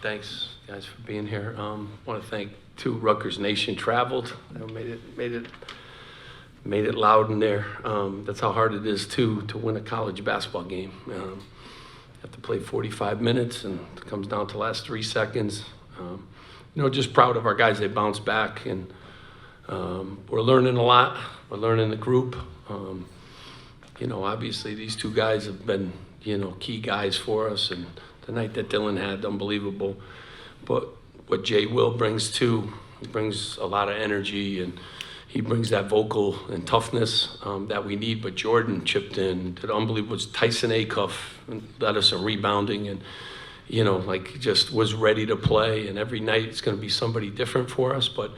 Thanks, guys, for being here. I want to thank Rutgers Nation traveled. Made it loud in there. That's how hard it is to win a college basketball game. You have to play 45 minutes, and it comes down to the last 3 seconds. Just proud of our guys. They bounced back, and we're learning a lot. We're learning the group. Obviously these two guys have been, key guys for us, and the night that Dylan had, unbelievable. But what Jay Will brings too, he brings a lot of energy, and he brings that vocal and toughness that we need. But Jordan chipped in, did unbelievable. Tyson Acuff led us in rebounding, and just was ready to play. And every night it's going to be somebody different for us. But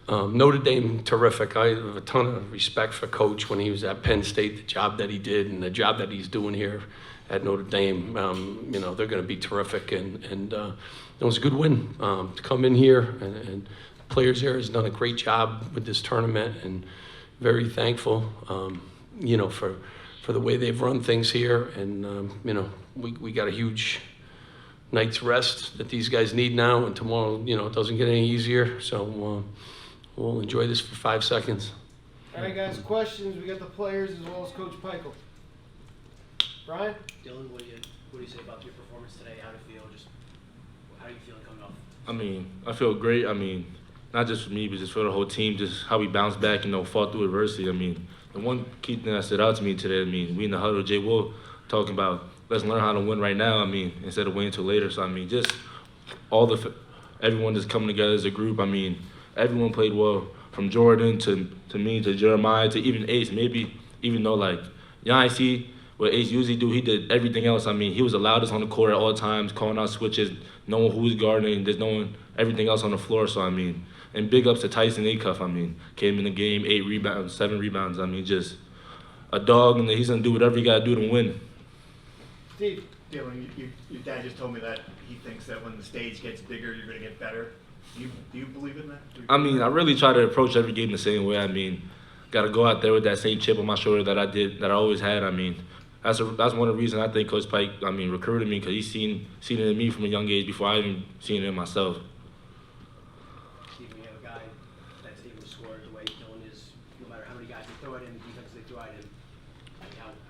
Notre Dame, terrific. I have a ton of respect for Coach when he was at Penn State, the job that he did and the job that he's doing here at Notre Dame. They're going to be terrific. And it was a good win to come in here. And players there has done a great job with this tournament, and very thankful, for the way they've run things here. And, we got a huge night's rest that these guys need now. And tomorrow, it doesn't get any easier. So, we'll enjoy this for 5 seconds. All right, guys, questions. We got the players as well as Coach Pikiell. Brian? Dylan, what do you say about your performance today? How do you feel? How are you feeling coming off? I feel great. Not just for me, but just for the whole team, just how we bounced back, fought through adversity. The one key thing that stood out to me today, we in the huddle, Jay Will talking about, let's learn how to win right now, instead of waiting until later. So, just everyone just coming together as a group. Everyone played well, from Jordan to me to Jeremiah to even Ace. Maybe even though, I see what Ace usually do, he did everything else. He was the loudest on the court at all times, calling out switches, knowing who was guarding, just knowing everything else on the floor. So, and big ups to Tyson Acuff. Came in the game, 8 rebounds, 7 rebounds. Just a dog, and he's going to do whatever he got to do to win. Steve? Dylan, your dad just told me that he thinks that when the stage gets bigger, you're going to get better. Do you believe in that? I really try to approach every game the same way. Got to go out there with that same chip on my shoulder that I always had. That's one of the reasons I think Coach Pike, recruited me, because he's seen it in me from a young age before I even seen it in myself. Steve, we have a guy that's able to score the way Dylan is, no matter how many guys they throw it in, the defense they throw it in.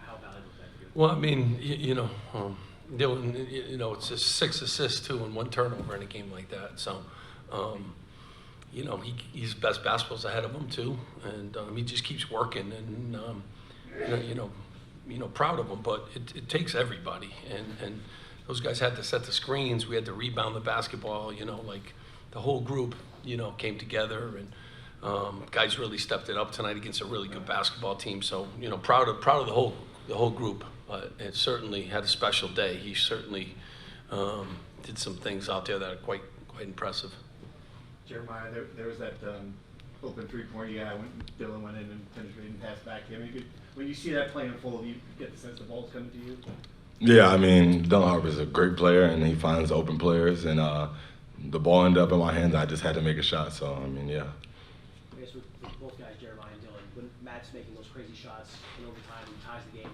How valuable is that for you? Well, Dylan, it's just 6 assists too and 1 turnover in a game like that. So, he's best basketball's ahead of him too, and he just keeps working, and proud of him. But it takes everybody, and those guys had to set the screens. We had to rebound the basketball. The whole group, came together, and guys really stepped it up tonight against a really good basketball team. So, proud of the whole group. It certainly had a special day. He certainly did some things out there that are quite impressive. Jeremiah, there was that open three-pointer when Dylan went in and finished it and passed back to him. When you see that play unfold, you get the sense the ball's coming to you? Yeah, Dylan Harper's a great player, and he finds open players, and the ball ended up in my hands. I just had to make a shot, so, yeah. I guess with both guys, Jeremiah and Dylan, when Matt's making those crazy shots in overtime and ties the game,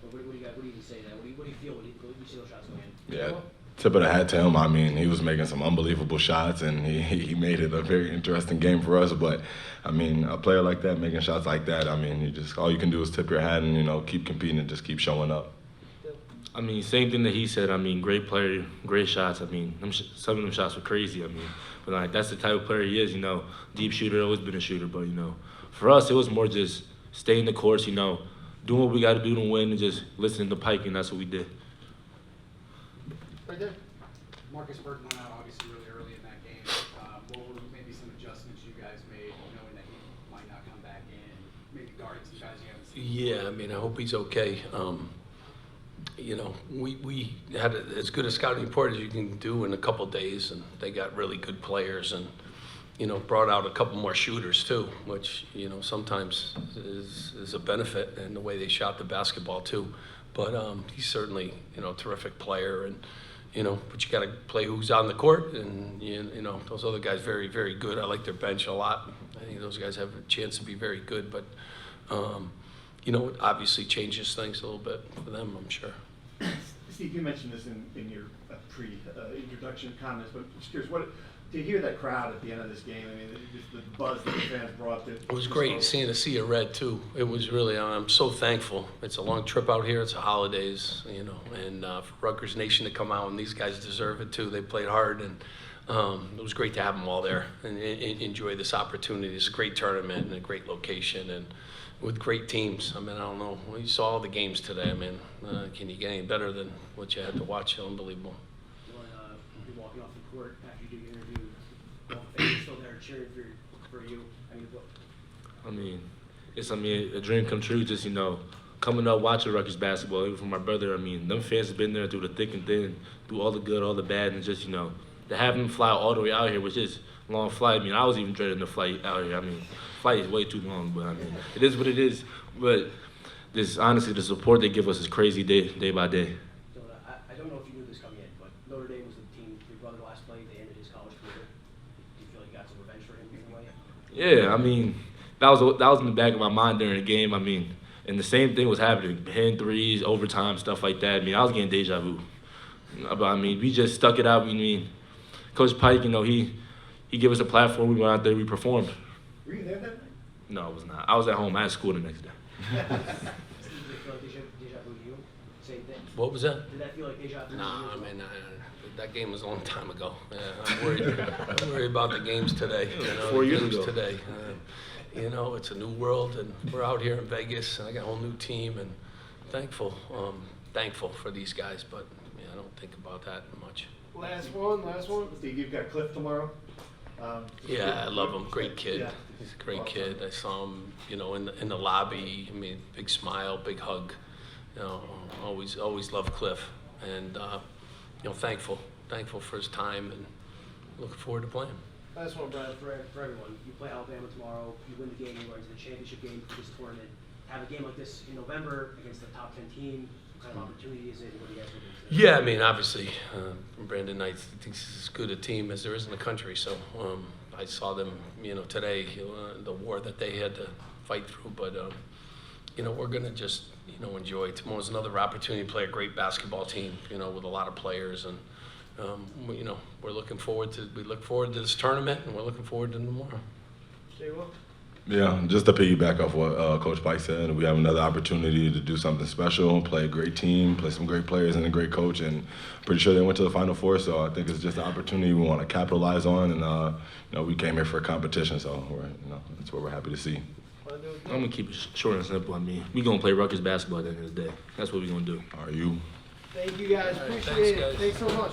what do you even say to that? What do you feel when you see those shots going in? Yeah, tip of the hat to him. He was making some unbelievable shots, and he made it a very interesting game for us. But, a player like that, making shots like that, all you can do is tip your hat and, keep competing and just keep showing up. Same thing that he said. Great player, great shots. Some of them shots were crazy. But that's the type of player he is. Deep shooter, always been a shooter. But for us, it was more just staying the course. Doing what we got to do to win, and just listening to Pike, and that's what we did. Right there. Marcus Burton went out obviously really early in that game. What were maybe some adjustments you guys made, knowing that he might not come back in, maybe guarding some guys you haven't seen? Yeah, I hope he's okay. We had as good a scouting report as you can do in a couple days, and they got really good players, and brought out a couple more shooters too, which sometimes is a benefit in the way they shot the basketball too. But he's certainly a terrific player, and but you got to play who's on the court, and those other guys very, very good. I like their bench a lot. I think those guys have a chance to be very good, but it obviously changes things a little bit for them, I'm sure. Steve, you mentioned this in your pre-introduction comments, but just curious, to hear that crowd at the end of this game, I mean, just the buzz that the fans brought. It was great seeing a sea of red too. It was really, I'm so thankful. It's a long trip out here. It's the holidays, you know, and for Rutgers Nation to come out, and these guys deserve it too. They played hard, and it was great to have them all there and enjoy this opportunity. It's a great tournament and a great location and with great teams. I mean, I don't know. You saw all the games today. I mean, can you get any better than what you had to watch? Unbelievable. You're walking off the court after you do your interview. All the fans are still there cheering for you. It's a dream come true. Just coming up watching Rutgers basketball. Even for my brother, them fans have been there through the thick and thin, through all the good, all the bad, and just to have them fly all the way out here, which is a long flight. I was even dreading the flight out here. Flight is way too long, but it is what it is. But this honestly, the support they give us is crazy day by day. So I don't know if you knew this coming in, but Notre Dame was the team your brother last played. They ended his college career. Do you feel like you got some revenge for him in a way? Yeah, that was in the back of my mind during the game. And the same thing was happening: hitting threes, overtime, stuff like that. I was getting deja vu. But we just stuck it out. Coach Pike, he gave us a platform. We went out there, we performed. Were you there that night? No, I was not. I was at home. I had school the next day. Did it feel like deja vu to you? Same thing. What was that? Did that feel like deja vu? Nah, that game was a long time ago. Yeah, I'm worried about the games today. 4 years the games ago. today. It's a new world, and we're out here in Vegas, and I got a whole new team, and thankful for these guys, but I don't think about that much. Last one. Steve, you've got Cliff tomorrow. Yeah, I love him. Great kid. Yeah. He's a great kid. I saw him, in the lobby. Big smile, big hug. Always loved Cliff, and thankful for his time, and looking forward to playing. Last one, Brad. For everyone, you play Alabama tomorrow. You win the game. You go into the championship game for this tournament. Have a game like this in November against the top 10 team. What kind of opportunity is it? What do you guys think? Yeah, obviously, Brandon Knight thinks it's as good a team as there is in the country. So I saw them, today, the war that they had to fight through. But, we're going to just, enjoy. Tomorrow's another opportunity to play a great basketball team, with a lot of players. And, we look forward to this tournament, and we're looking forward to tomorrow. Stay well. Yeah, just to piggyback off what Coach Pike said, we have another opportunity to do something special, play a great team, play some great players and a great coach, and pretty sure they went to the Final Four, so I think it's just an opportunity we want to capitalize on, and we came here for a competition, so that's what we're happy to see. I'm gonna keep it short and simple. We gonna play Rutgers basketball at the end of the day. That's what we gonna do. Are you? Thank you guys. All right, Appreciate thanks, it. guys. Thanks so much.